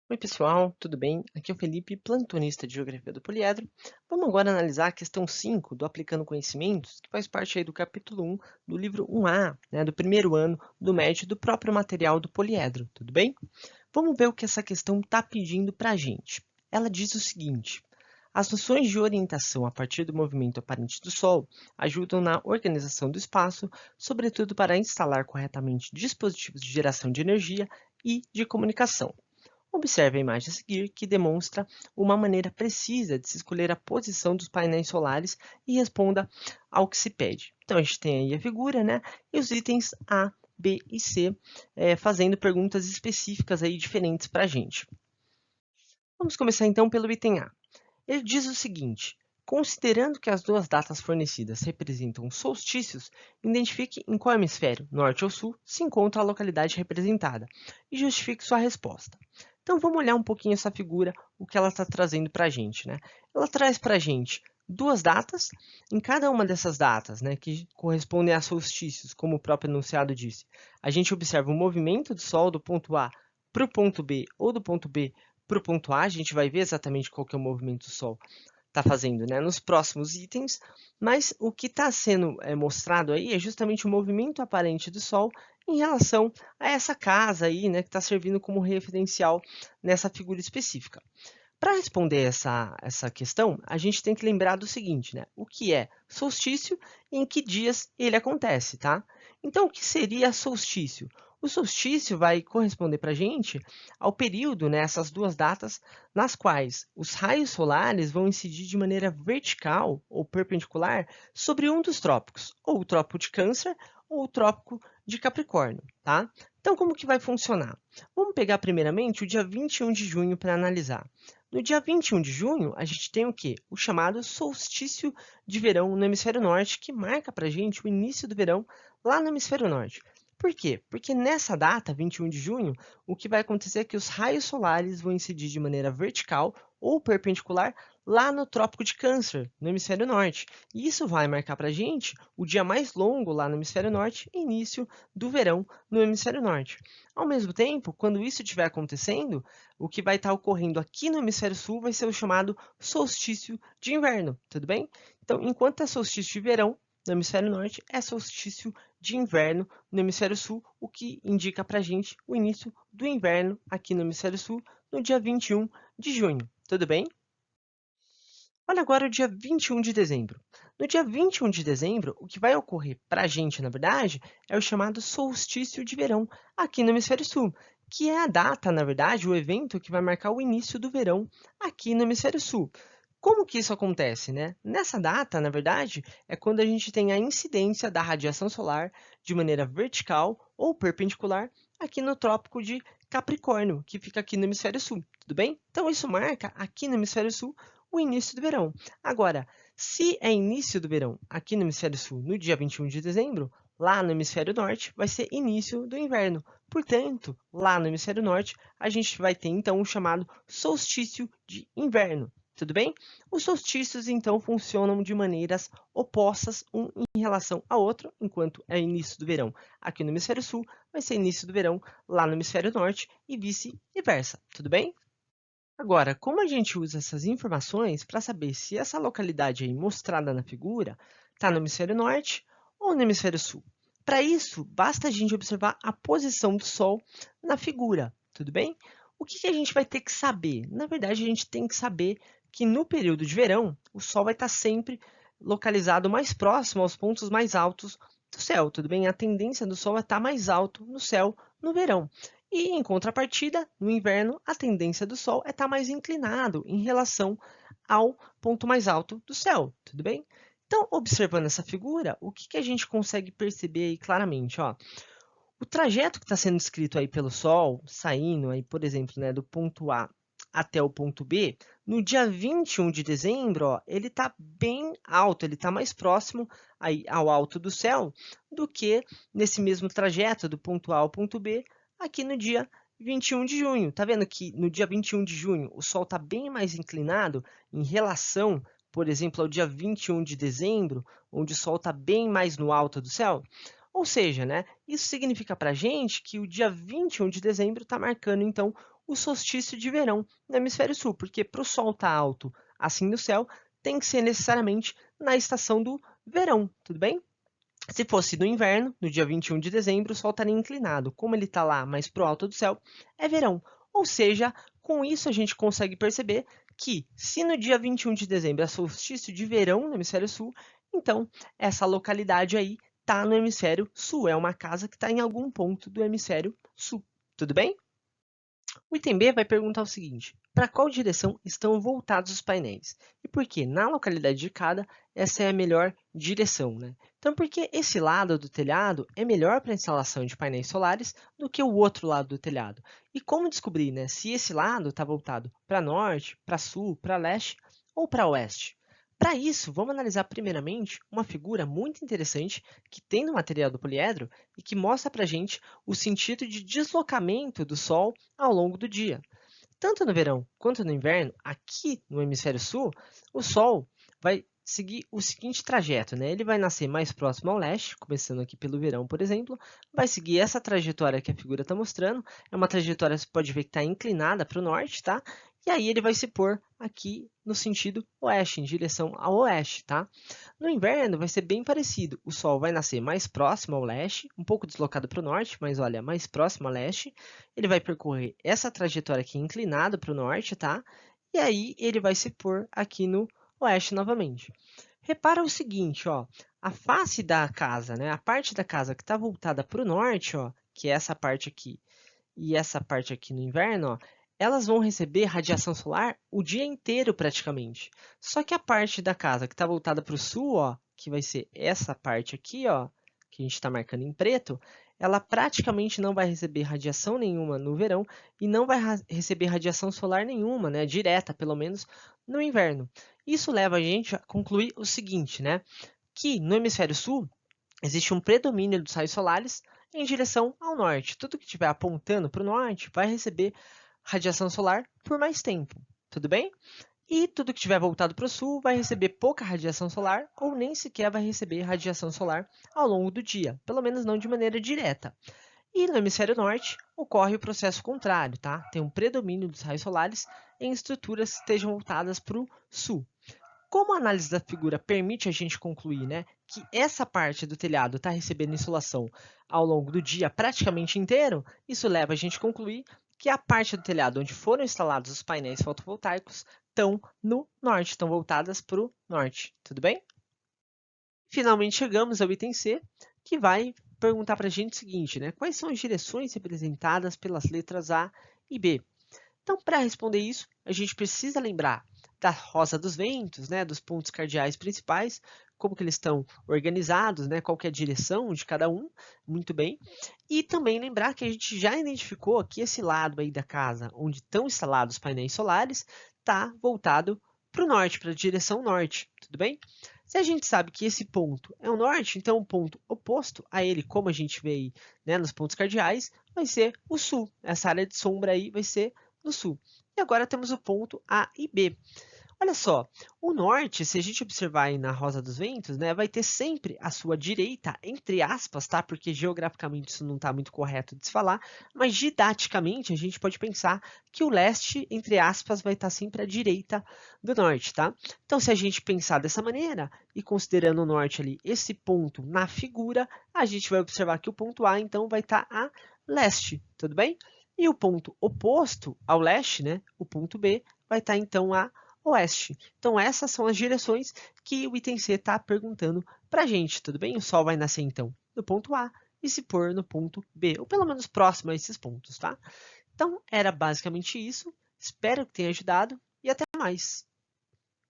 Oi, pessoal, tudo bem? Aqui é o Felipe, plantonista de Geografia do Poliedro. Vamos agora analisar a questão 5 do Aplicando Conhecimentos, que faz parte aí do capítulo 1 do livro 1A, né, do primeiro ano do médio do próprio material do Poliedro, tudo bem? Vamos ver o que essa questão está pedindo para a gente. Ela diz o seguinte: as noções de orientação a partir do movimento aparente do Sol ajudam na organização do espaço, sobretudo para instalar corretamente dispositivos de geração de energia e de comunicação. Observe a imagem a seguir, que demonstra uma maneira precisa de se escolher a posição dos painéis solares e responda ao que se pede. Então, a gente tem aí a figura, né? E os itens A, B e C, fazendo perguntas específicas aí diferentes para a gente. Vamos começar então pelo item A. Ele diz o seguinte: considerando que as duas datas fornecidas representam solstícios, identifique em qual hemisfério, norte ou sul, se encontra a localidade representada e justifique sua resposta. Então vamos olhar um pouquinho essa figura, o que ela está trazendo para a gente, né? Ela traz para a gente duas datas, em cada uma dessas datas, né, que correspondem a solstícios, como o próprio enunciado disse, a gente observa o movimento do Sol do ponto A para o ponto B ou do ponto B para o ponto A, a gente vai ver exatamente qual que é o movimento do Sol está fazendo, né, nos próximos itens, mas o que está sendo mostrado aí é justamente o movimento aparente do Sol em relação a essa casa aí, né, que está servindo como referencial nessa figura específica. Para responder essa questão, a gente tem que lembrar do seguinte, né? O que é solstício e em que dias ele acontece, tá? Então, o que seria solstício? O solstício vai corresponder para a gente ao período, né, essas duas datas, nas quais os raios solares vão incidir de maneira vertical ou perpendicular sobre um dos trópicos, ou o trópico de Câncer ou o trópico de Capricórnio, tá? Então, como que vai funcionar? Vamos pegar primeiramente o dia 21 de junho para analisar. No dia 21 de junho, a gente tem o quê? O chamado solstício de verão no hemisfério norte, que marca para a gente o início do verão lá no hemisfério norte. Por quê? Porque nessa data, 21 de junho, o que vai acontecer é que os raios solares vão incidir de maneira vertical ou perpendicular lá no Trópico de Câncer, no hemisfério norte. E isso vai marcar para a gente o dia mais longo lá no hemisfério norte e início do verão no hemisfério norte. Ao mesmo tempo, quando isso estiver acontecendo, o que vai estar ocorrendo aqui no hemisfério sul vai ser o chamado solstício de inverno, tudo bem? Então, enquanto é solstício de verão no hemisfério norte, é solstício de inverno no hemisfério sul, o que indica para a gente o início do inverno aqui no hemisfério sul, no dia 21 de junho, tudo bem? Olha agora o dia 21 de dezembro. No dia 21 de dezembro, o que vai ocorrer para a gente, na verdade, é o chamado solstício de verão aqui no hemisfério sul, que é a data, na verdade, o evento que vai marcar o início do verão aqui no hemisfério sul. Como que isso acontece, né? Nessa data, na verdade, é quando a gente tem a incidência da radiação solar de maneira vertical ou perpendicular aqui no Trópico de Capricórnio, que fica aqui no hemisfério sul, tudo bem? Então, isso marca aqui no hemisfério sul o início do verão. Agora, se é início do verão aqui no hemisfério sul no dia 21 de dezembro, lá no hemisfério norte vai ser início do inverno. Portanto, lá no hemisfério norte, a gente vai ter então o chamado solstício de inverno. Tudo bem? Os solstícios, então, funcionam de maneiras opostas um em relação ao outro, enquanto é início do verão aqui no hemisfério sul, vai ser início do verão lá no hemisfério norte e vice-versa. Tudo bem? Agora, como a gente usa essas informações para saber se essa localidade aí mostrada na figura está no hemisfério norte ou no hemisfério sul? Para isso, basta a gente observar a posição do Sol na figura, tudo bem? O que que a gente vai ter que saber? Na verdade, a gente tem que saber que no período de verão, o Sol vai estar sempre localizado mais próximo aos pontos mais altos do céu, tudo bem? A tendência do Sol é estar mais alto no céu no verão. E, em contrapartida, no inverno, a tendência do Sol é estar mais inclinado em relação ao ponto mais alto do céu, tudo bem? Então, observando essa figura, o que que a gente consegue perceber aí claramente? Ó? O trajeto que está sendo descrito aí pelo Sol, saindo aí, por exemplo, né, do ponto A até o ponto B, no dia 21 de dezembro, ó, ele está bem alto, ele está mais próximo aí ao alto do céu do que nesse mesmo trajeto do ponto A ao ponto B, aqui no dia 21 de junho. Tá vendo que no dia 21 de junho o Sol está bem mais inclinado em relação, por exemplo, ao dia 21 de dezembro, onde o Sol está bem mais no alto do céu? Ou seja, né, isso significa para a gente que o dia 21 de dezembro está marcando, então, o solstício de verão no hemisfério sul, porque para o Sol estar alto assim no céu, tem que ser necessariamente na estação do verão, tudo bem? Se fosse no inverno, no dia 21 de dezembro, o Sol estaria inclinado. Como ele está lá mais para o alto do céu, é verão. Ou seja, com isso a gente consegue perceber que, se no dia 21 de dezembro é solstício de verão no hemisfério sul, então essa localidade aí está no hemisfério sul. É uma casa que está em algum ponto do hemisfério sul. Tudo bem? O item B vai perguntar o seguinte: para qual direção estão voltados os painéis? E por que, na localidade de cada, essa é a melhor direção, né? Então, porque esse lado do telhado é melhor para a instalação de painéis solares do que o outro lado do telhado? E como descobrir, né, se esse lado está voltado para norte, para sul, para leste ou para oeste? Para isso, vamos analisar primeiramente uma figura muito interessante que tem no material do poliedro e que mostra para a gente o sentido de deslocamento do Sol ao longo do dia. Tanto no verão quanto no inverno, aqui no hemisfério sul, o Sol vai seguir o seguinte trajeto, né? Ele vai nascer mais próximo ao leste, começando aqui pelo verão, por exemplo, vai seguir essa trajetória que a figura está mostrando, é uma trajetória que você pode ver que está inclinada para o norte, tá? E aí ele vai se pôr aqui no sentido oeste, em direção ao oeste, tá? No inverno vai ser bem parecido. O Sol vai nascer mais próximo ao leste, um pouco deslocado para o norte, mas olha, mais próximo ao leste. Ele vai percorrer essa trajetória aqui inclinada para o norte, tá? E aí ele vai se pôr aqui no oeste novamente. Repara o seguinte, ó, a face da casa, né? A parte da casa que está voltada para o norte, ó, que é essa parte aqui, e essa parte aqui no inverno, ó, elas vão receber radiação solar o dia inteiro praticamente. Só que a parte da casa que está voltada para o sul, ó, que vai ser essa parte aqui, ó, que a gente está marcando em preto, ela praticamente não vai receber radiação nenhuma no verão e não vai receber radiação solar nenhuma, né, direta, pelo menos, no inverno. Isso leva a gente a concluir o seguinte, né, que no hemisfério sul existe um predomínio dos raios solares em direção ao norte. Tudo que estiver apontando para o norte vai receber radiação solar por mais tempo, tudo bem? E tudo que estiver voltado para o sul vai receber pouca radiação solar ou nem sequer vai receber radiação solar ao longo do dia, pelo menos não de maneira direta. E no hemisfério norte ocorre o processo contrário, tá? Tem um predomínio dos raios solares em estruturas que estejam voltadas para o sul. Como a análise da figura permite a gente concluir, né, que essa parte do telhado está recebendo insolação ao longo do dia praticamente inteiro, isso leva a gente a concluir que a parte do telhado onde foram instalados os painéis fotovoltaicos estão no norte, estão voltadas para o norte, tudo bem? Finalmente chegamos ao item C, que vai perguntar para a gente o seguinte, né, quais são as direções representadas pelas letras A e B? Então, para responder isso, a gente precisa lembrar da rosa dos ventos, né, dos pontos cardeais principais, como que eles estão organizados, né, qual que é a direção de cada um, muito bem. E também lembrar que a gente já identificou que esse lado aí da casa, onde estão instalados os painéis solares, está voltado para o norte, para a direção norte, tudo bem? Se a gente sabe que esse ponto é o norte, então o ponto oposto a ele, como a gente vê aí, né, nos pontos cardeais, vai ser o sul. Essa área de sombra aí vai ser no sul. E agora temos o ponto A e B. Olha só, o norte, se a gente observar aí na rosa dos ventos, né, vai ter sempre a sua direita, entre aspas, tá? Porque geograficamente isso não está muito correto de se falar, mas didaticamente a gente pode pensar que o leste, entre aspas, vai estar sempre à direita do norte, tá? Então, se a gente pensar dessa maneira, e considerando o norte ali, esse ponto na figura, a gente vai observar que o ponto A, então, vai estar a leste, tudo bem? E o ponto oposto ao leste, né, o ponto B, vai estar então a oeste. Então, essas são as direções que o item C está perguntando para a gente, tudo bem? O Sol vai nascer então no ponto A e se pôr no ponto B, ou pelo menos próximo a esses pontos, tá? Então, era basicamente isso. Espero que tenha ajudado e até mais!